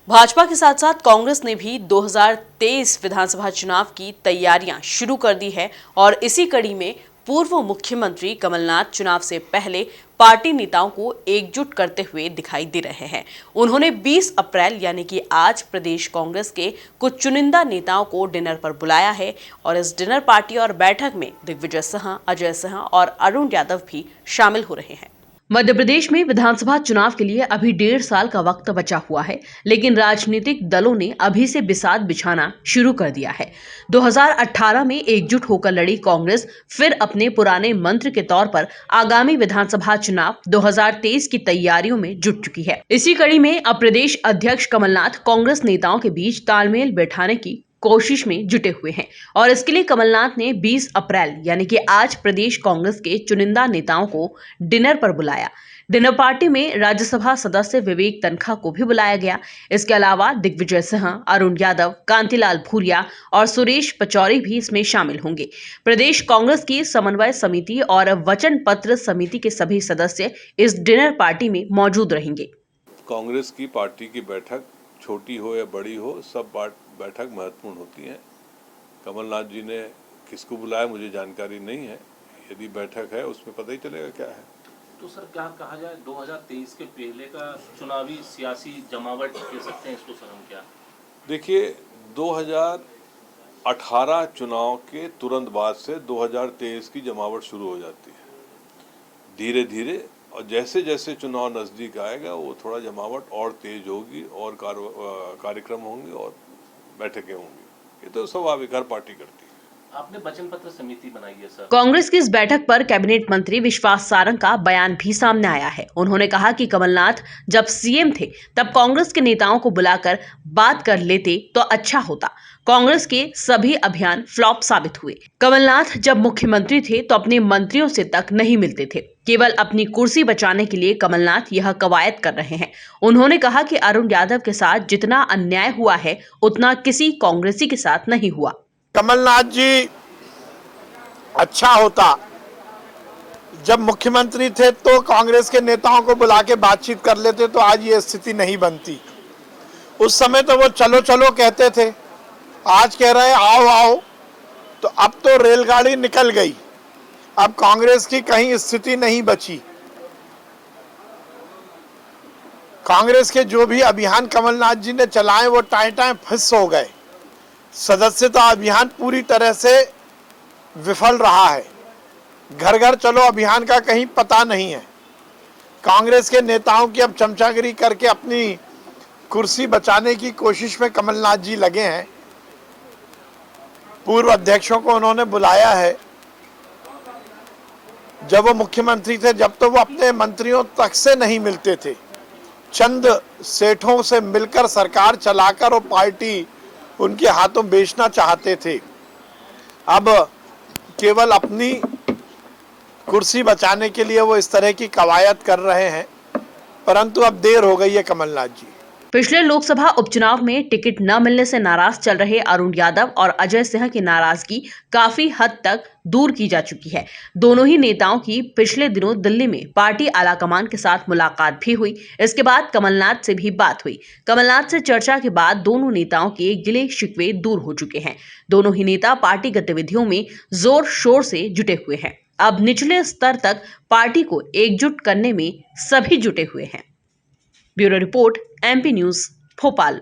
भाजपा के साथ साथ कांग्रेस ने भी 2023 विधानसभा चुनाव की तैयारियां शुरू कर दी है और इसी कड़ी में पूर्व मुख्यमंत्री कमलनाथ चुनाव से पहले पार्टी नेताओं को एकजुट करते हुए दिखाई दे रहे हैं। उन्होंने 20 अप्रैल यानी कि आज प्रदेश कांग्रेस के कुछ चुनिंदा नेताओं को डिनर पर बुलाया है और इस डिनर पार्टी और बैठक में दिग्विजय सिंह, अजय सिंह और अरुण यादव भी शामिल हो रहे हैं। मध्य प्रदेश में विधानसभा चुनाव के लिए अभी 1.5 साल का वक्त बचा हुआ है, लेकिन राजनीतिक दलों ने अभी से बिसात बिछाना शुरू कर दिया है। 2018 में एकजुट होकर लड़ी कांग्रेस फिर अपने पुराने मंत्र के तौर पर आगामी विधानसभा चुनाव 2023 की तैयारियों में जुट चुकी है। इसी कड़ी में अब प्रदेश अध्यक्ष कमलनाथ कांग्रेस नेताओं के बीच तालमेल बैठाने की कोशिश में जुटे हुए हैं और इसके लिए कमलनाथ ने 20 अप्रैल यानी कि आज प्रदेश कांग्रेस के चुनिंदा नेताओं को डिनर पर बुलाया। डिनर पार्टी में राज्यसभा सदस्य विवेक तनखा को भी बुलाया गया। इसके अलावा दिग्विजय सिंह, अरुण यादव, कांतिलाल भूरिया और सुरेश पचौरी भी इसमें शामिल होंगे। प्रदेश कांग्रेस की समन्वय समिति और वचन पत्र समिति के सभी सदस्य इस डिनर पार्टी में मौजूद रहेंगे। कांग्रेस की पार्टी की बैठक छोटी हो या बड़ी हो, सब बैठक महत्वपूर्ण होती है। कमलनाथ जी ने किसको बुलाया मुझे जानकारी नहीं है। यदि बैठक है उसमें पता ही चलेगा क्या है। तो सर क्या कहा जाए, 2023 के पहले का चुनावी सियासी जमावट कह सकते हैं इसको सर हम क्या? देखिए, 2018 चुनाव के तुरंत बाद से 2023 की जमावट शुरू हो जाती है धीरे धीरे, और जैसे जैसे चुनाव नज़दीक आएगा वो थोड़ा जमावट और तेज होगी और कार्यक्रम होंगे और बैठकें होंगी। ये तो स्वाभाविक हर पार्टी करती है। आपने वचन पत्र समिति बनाई है सर। कांग्रेस की इस बैठक पर कैबिनेट मंत्री विश्वास सारंग का बयान भी सामने आया है। उन्होंने कहा कि कमलनाथ जब सीएम थे तब कांग्रेस के नेताओं को बुलाकर बात कर लेते तो अच्छा होता। कांग्रेस के सभी अभियान फ्लॉप साबित हुए। कमलनाथ जब मुख्यमंत्री थे तो अपने मंत्रियों से तक नहीं मिलते थे। केवल अपनी कुर्सी बचाने के लिए कमलनाथ यह कवायद कर रहे हैं। उन्होंने कहा कि अरुण यादव के साथ जितना अन्याय हुआ है उतना किसी कांग्रेसी के साथ नहीं हुआ। कमलनाथ जी अच्छा होता जब मुख्यमंत्री थे तो कांग्रेस के नेताओं को बुला के बातचीत कर लेते तो आज ये स्थिति नहीं बनती। उस समय तो वो चलो चलो कहते थे, आज कह रहे आओ आओ। तो अब तो रेलगाड़ी निकल गई, अब कांग्रेस की कहीं स्थिति नहीं बची। कांग्रेस के जो भी अभियान कमलनाथ जी ने चलाए वो टाइम टाइम फिस हो गए। सदस्यता अभियान पूरी तरह से विफल रहा है। घर घर चलो अभियान का कहीं पता नहीं है। कांग्रेस के नेताओं की अब चमचागिरी करके अपनी कुर्सी बचाने की कोशिश में कमलनाथ जी लगे हैं। पूर्व अध्यक्षों को उन्होंने बुलाया है। जब वो मुख्यमंत्री थे जब तो वो अपने मंत्रियों तक से नहीं मिलते थे, चंद सेठों से मिलकर सरकार चलाकर वो पार्टी उनके हाथों बेचना चाहते थे। अब केवल अपनी कुर्सी बचाने के लिए वो इस तरह की कवायद कर रहे हैं, परंतु अब देर हो गई है कमलनाथ जी। पिछले लोकसभा उपचुनाव में टिकट न मिलने से नाराज चल रहे अरुण यादव और अजय सिंह की नाराजगी काफी हद तक दूर की जा चुकी है। दोनों ही नेताओं की पिछले दिनों दिल्ली में पार्टी आलाकमान के साथ मुलाकात भी हुई। इसके बाद कमलनाथ से भी बात हुई। कमलनाथ से चर्चा के बाद दोनों नेताओं के गिले शिकवे दूर हो चुके हैं। दोनों ही नेता पार्टी गतिविधियों में जोर शोर से जुटे हुए हैं। अब निचले स्तर तक पार्टी को एकजुट करने में सभी जुटे हुए हैं। Bureau report, MP news, Bhopal.